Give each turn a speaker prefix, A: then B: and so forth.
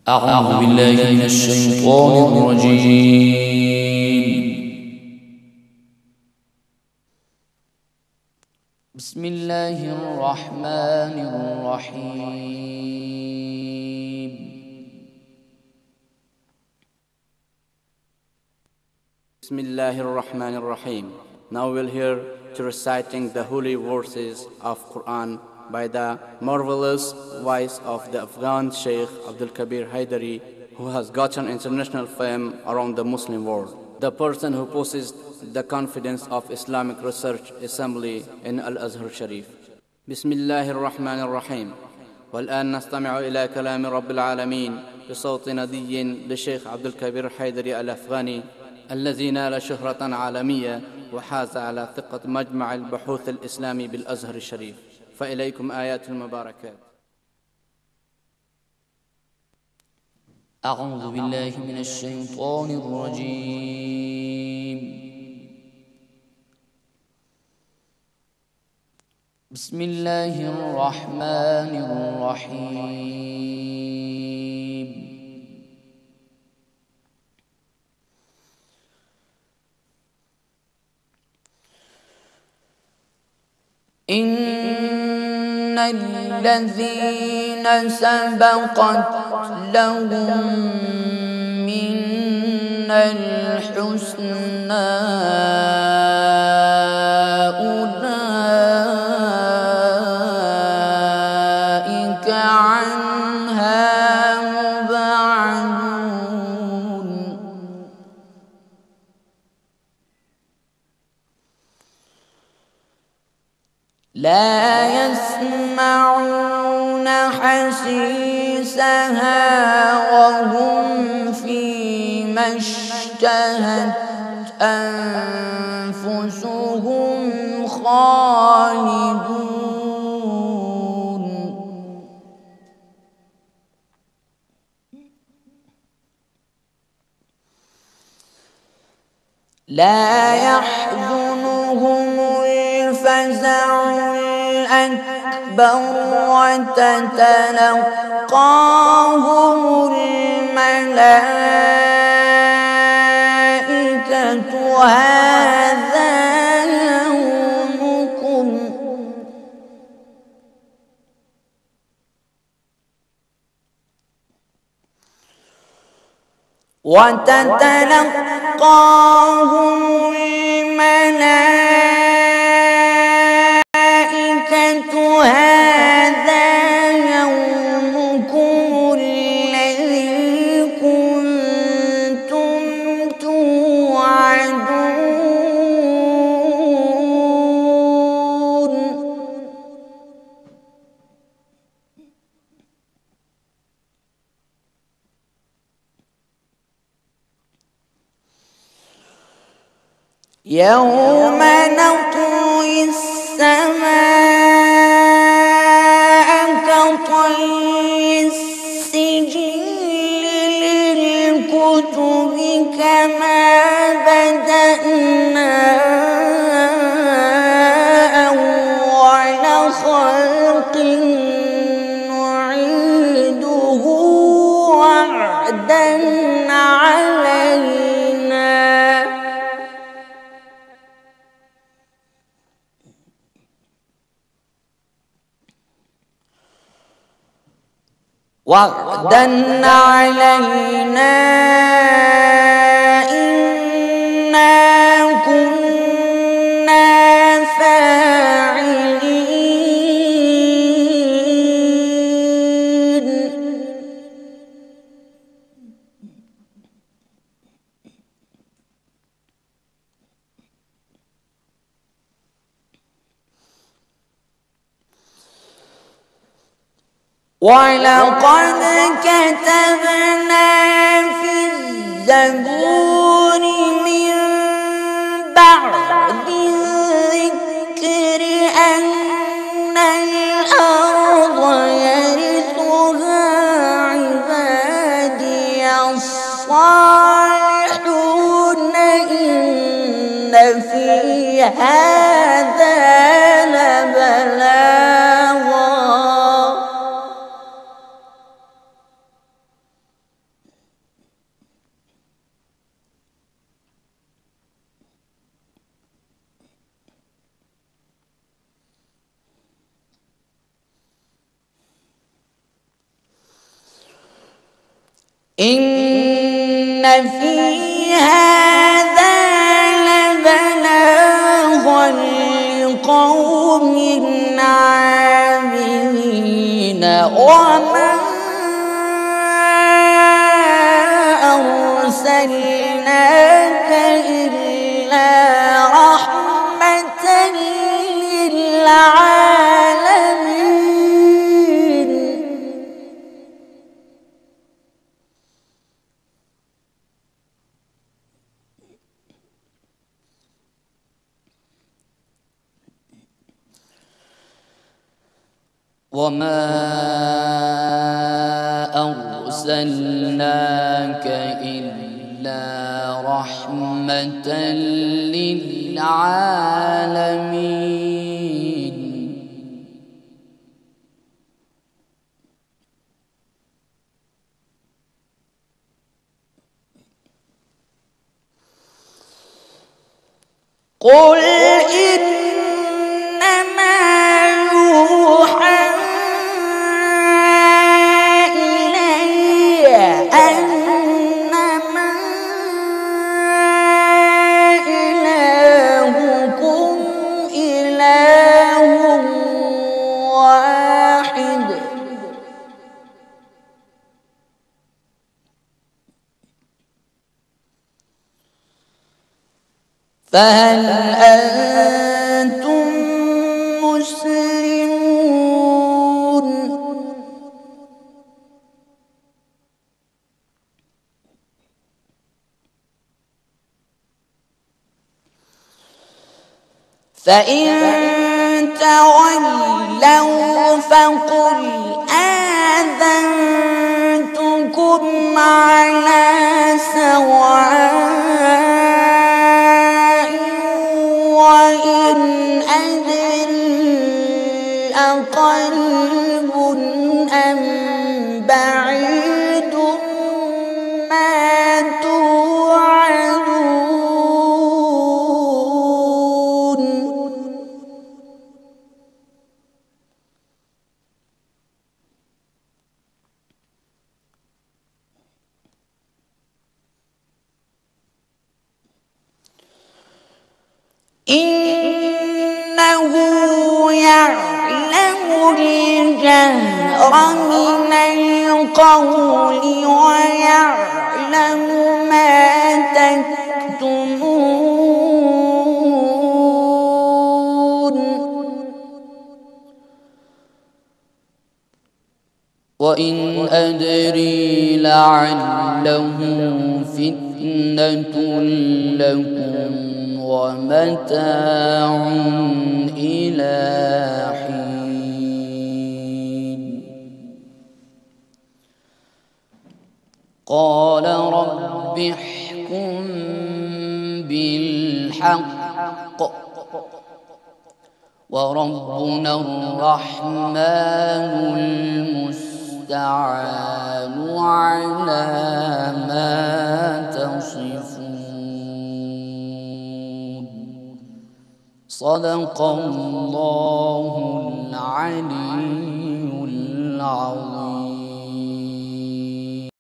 A: أعوذ بالله من الشيطان الرجيم. بسم الله الرحمن الرحيم.
B: Bismillahir Rahmanir Rahim. Now we'll hear to reciting the holy verses of Quran by the marvelous voice of the Afghan Sheikh Abdul Kabir Haidari, who has gotten international fame around the Muslim world. The person who possessed the confidence of Islamic Research Assembly in Al-Azhar Sharif. Bismillahir Rahmanir Rahim. والآن نستمع إلى كلام رب العالمين بصوت ندي للشيخ عبد الكبير الحيدري الأفغاني الذي نال شهرة عالمية وحاز على ثقة مجمع البحوث الإسلامي بالأزهر الشريف. فإليكم آيات المباركات.
A: أعوذ بالله من الشيطان الرجيم. بسم الله الرحمن الرحيم. إن الذين سبقت لهم منا الحسنى أولئك عنها مبعدون. لا يسمعون حسيسها وهم فيما اشتهت أنفسهم خالدون. لا يحزنهم الفزع الأكبر وتتلقاهم الملائكة هذا يومكم وتتلقاهم الملائكة هذا يومكم الذي كنتم توعدون. يوم نطوي السماء كطي السجل للكتب كما بدأنا أول خلق نعيده وعدا علينا إنا كنا فاعلين. ولقد كتبنا في الزبور من بعد الذكر أن الأرض يرثها عبادي الصالحون إن في هذا لبلاغا إن في هذا لبلاغا لقوم عابدين وما أرسلناك إلا رحمة للعالمين. وما أرسلناك إلا رحمة للعالمين. قل إنما يوحى إلي أنما إلهكم إله واحد فهل أنتم مسلمون؟ فإن تولوا فقل آذنتكم على سواء وإن أدري أقريب أم بعيد ما توعدون. إنه يعلم الجهر من القول ويعلم ما تكتمون. وإن أدري لعله فتنة لكم ومتاع إلى حين. قال رب احكم بالحق وربنا الرحمن المستعان على ما تصفون. صدق الله العلي العظيم.